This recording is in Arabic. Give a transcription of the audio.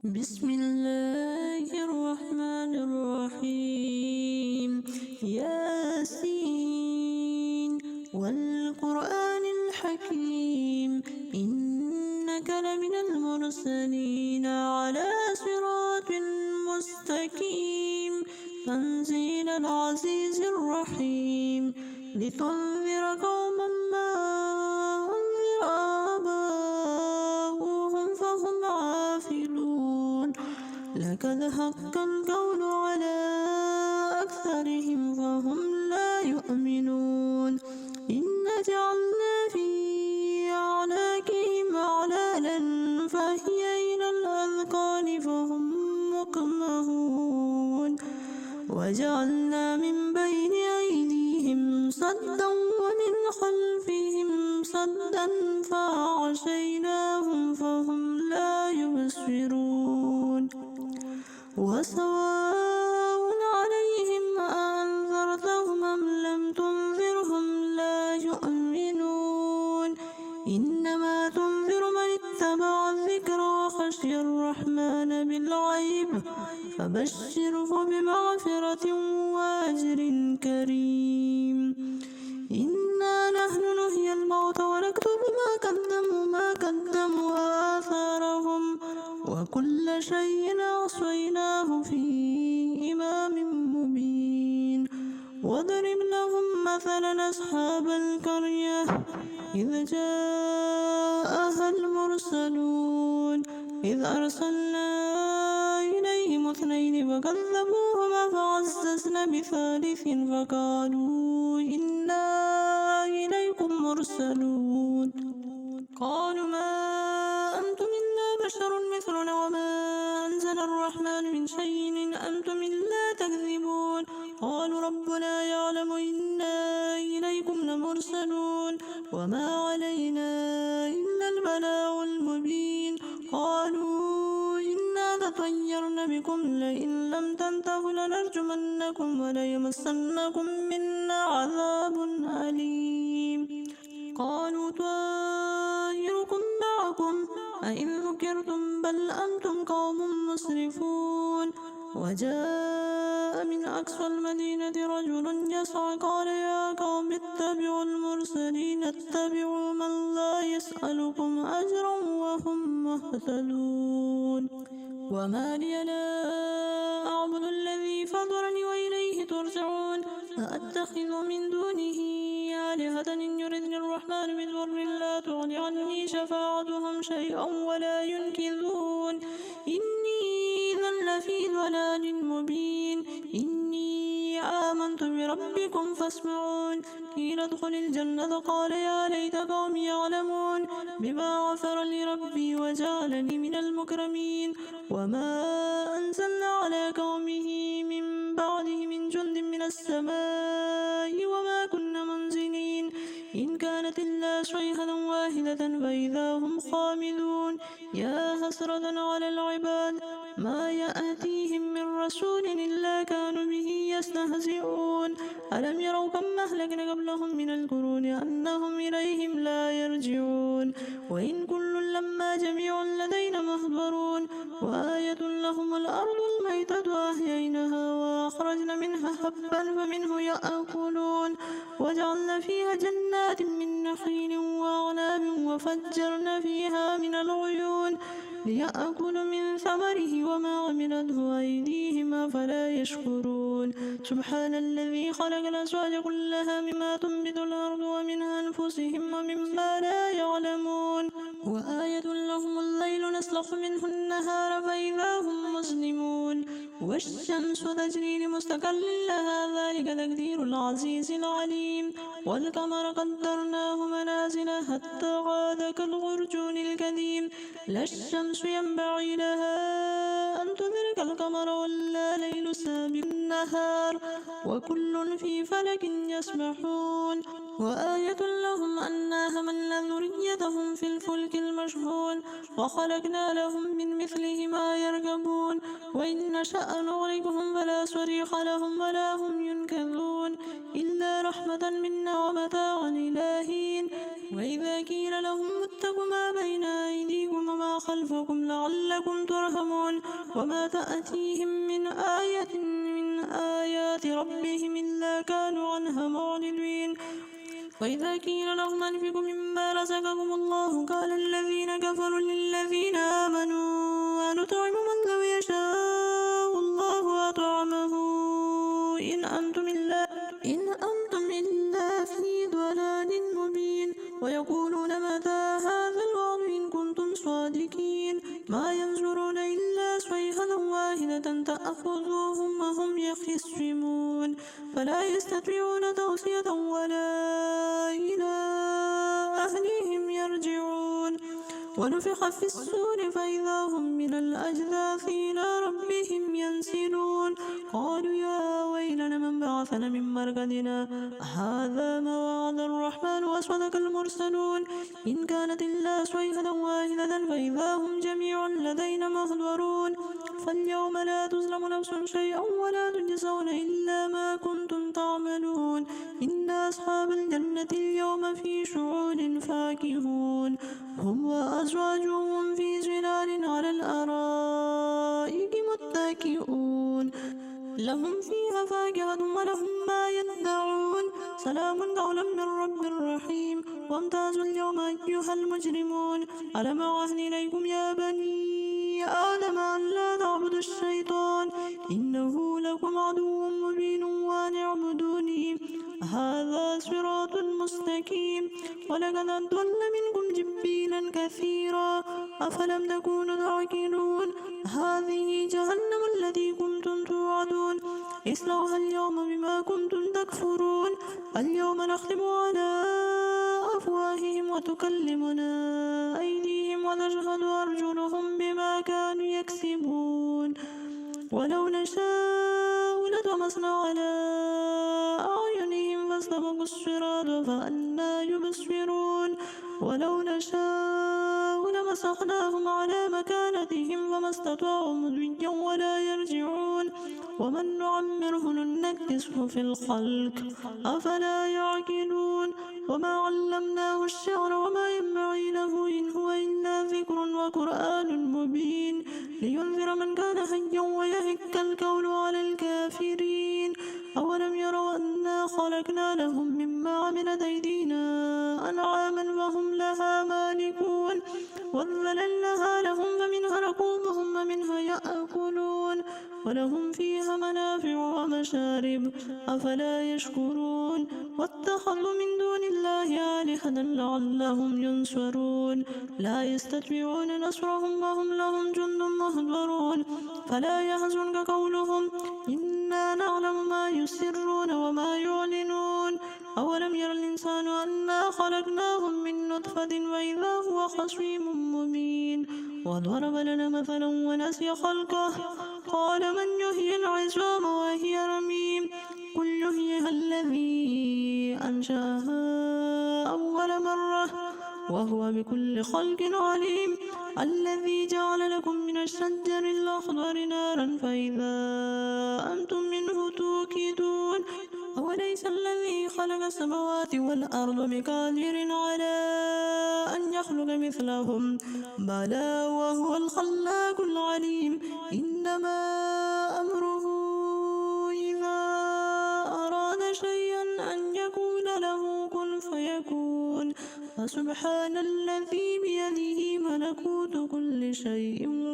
بسم الله الرحمن الرحيم. ياسين والقرآن الحكيم إنك لمن المرسلين على صراط مستقيم تنزيل العزيز الرحيم لتنذر قوما ما أنذر آباؤهم فهم غافلون لقد حق القول على أكثرهم فهم لا يؤمنون إنا جعلنا في أعناقهم أغلالا فهي إلى الأذقان فهم مقمحون وجعلنا من بين أيديهم سدا ومن خلفهم سدا فأغشيناهم فهم لا يبصرون وسواء عليهم أأنذرتهم أم لم تنذرهم لا يؤمنون إنما تنذر من اتبع الذكر وخشي الرحمن بالغيب فبشره بمغفرة وأجر كريم. إنا نحن نحيي الموتى ونكتب ما قدموا وآثارهم وكل شيء أحصيناه في إمام مبين. واضرب لهم مثلا أصحاب القرية إذ جاءها المرسلون إذ أرسلنا إليهم اثنين فكذبوهما فعززنا بثالث فقالوا إنا إليكم مرسلون قالوا ما أنتم إلا بشر مثلنا وما أنزل الرحمن من شيء إن أنتم إلا تكذبون قالوا ربنا يعلم إنا إليكم لمرسلون وما علينا إلا البلاغ المبين قالوا إنا تطيرنا بكم لئن لم تنتهوا لنرجمنكم وليمسنكم منا عذاب أليم قالوا طائركم معكم أئن ذكرتم بل أنتم قوم مسرفون وجاء من أقصى المدينة رجل يسعى قال يا قوم اتبعوا المرسلين اتبعوا من لا يسألكم أجرا وهم مهتدون وما لي لا أعبد الذي فطرني وإليه ترجعون أأتخذ من دونه آلهة إن يردني الرحمن بضر لا تغن عني شفاعتهم شيئا ولا ينقذون إني إذا لفي ضلال مبين إني آمنت بربكم فاسمعون قيل ادخل الجنة قال يا ليت قومي يعلمون بما غفر لي ربي وجعلني من المكرمين وما أنزلنا على قومه من بعده من جند من السماء وما كنا منزلين إن كانت إلا صيحة واحدة فإذا هم خامدون يا حسرة على العباد ما يأتيهم من رسول إلا كانوا به يستهزئون ألم يروا كم أهلكنا قبلهم من القرون أنهم إليهم لا يرجعون وإن كل لما جميع لدينا محضرون وآية لهم الأرض الميتة أحييناها وأخرجنا منها حبا فمنه يأكلون وجعلنا فيها جنات من نخيل وأعناب وفجرنا فيها من العيون ليأكلوا من ثمره وما عملته أيديهم فلا يشكرون سبحان الذي خلق الأزواج كلها مما تنبت الأرض ومن أنفسهم ومما لا يعلمون وآية لهم الليل نسلخ منه النهار فإذا هم مسلمون والشمس تجري لمستقر لها ذلك تقدير العزيز العليم والقمر قدرناه منازل حتى عاد كالعرجون القديم لا الشمس ينبغي لها أن تدرك القمر ولا ليل سابق النهار وكل في فلك يسبحون وآية لهم أنا حملنا ذريتهم في الفلك المشحون وخلقنا لهم من مثله ما يركبون وإن نشأ نغرقهم فلا صريخ لهم ولا هم ينقذون إلا رحمة منا ومتاعا إلى حين وإذا قيل لهم اتقوا ما بين أيديكم وما خلفكم خلفكم لعلكم ترحمون وما تأتيهم من آية من آيات ربهم إلا كانوا عنها معرضين وإذا قيل لهم أنفقوا مما رزقكم الله قال الذين كفروا للذين آمنوا أنطعم من لو يشاء الله أطعمه إن أنتم إلا في ضلال مبين ويقولون متى هذا الوعد إن كنتم صادقين ما ينظرون إلا صيحة واحدة تأخذهم وهم يخصمون فلا يستطيعون توصية ولا إلى أهلهم يرجعون ونفخ في الصور فإذا هم من الأجداث إلى ربهم ينسلون قالوا يا ويلنا من بعثنا من مرقدنا هذا ما وعد الرحمن وصدق المرسلون إن كانت إلا صيحة واحدة فإذا هم جميع لدينا محضرون فاليوم لا تظلم نفس شيئا ولا تجزون إلا ما كنتم تعملون إن أصحاب الجنة اليوم في شعور فاكهون هم وأزواجهم في ظلال على الأرائك متكئون لهم فيها فاكهة ولهم ما يدعون سلام قولا من رب رحيم وامتازوا اليوم أيها المجرمون ألم أعهد إليكم يا بني آدم أن لا تعبدوا الشيطان إنه لكم عدو مبين وأن اعبدوني هذا صراط مستقيم ولقد أضل منكم جبيلا كثيرا أفلم تكونوا تعقلون هذه جهنم التي كنتم توعدون اصلوها اليوم بما كنتم تكفرون اليوم نختم على أفواههم وتكلمنا أيديهم وتشهد أرجلهم بما كانوا يكسبون ولو نشاء لطمسنا على أعينهم فاستبقوا الصراط فأنى يبصرون ولو نشاء لمسخناهم على مكانتهم فما استطاعوا مضيا ولا يرجعون ومن نعمره ننكسه في الخلق أفلا يعقلون وما علمناه الشعر وما ينبغي له إن هو إلا ذكر وقرآن مبين لينذر من كان حيا ويهك القول على الكافرين أولم يروا أنا خلقنا لهم مما عملت أيدينا أنعاما فهم لها مالكون وذللناها لهم فمنها ركوبهم ومنها يأكلون ولهم فيها منافع ومشارب أفلا يشكرون واتخذوا من دون الله آلهة لعلهم ينصرون لا يستطيعون نصرهم وهم لهم جند مهضرون فلا يحزنك قولهم إنا نعلم ما يسرون وما يعلنون أولم ير الإنسان أنا خلقناهم من نطفة وإذا هو خصيم مبين وضرب لنا مثلا ونسي خلقه قال من يحيي العظام وهي رميم قل يحييها الذي أنشأها أول مرة وهو بكل خلق عليم الذي جعل لكم من الشجر الأخضر نارا فإذا أنتم منه توقدون أوليس الذي خلق السماوات والأرض بقادر على أن يخلق مثلهم بلى وهو الخلاق العليم إنما أمره إذا أراد شيئا أن يقول له كن فيكون فسبحان الذي بيده ملكوت كل شيء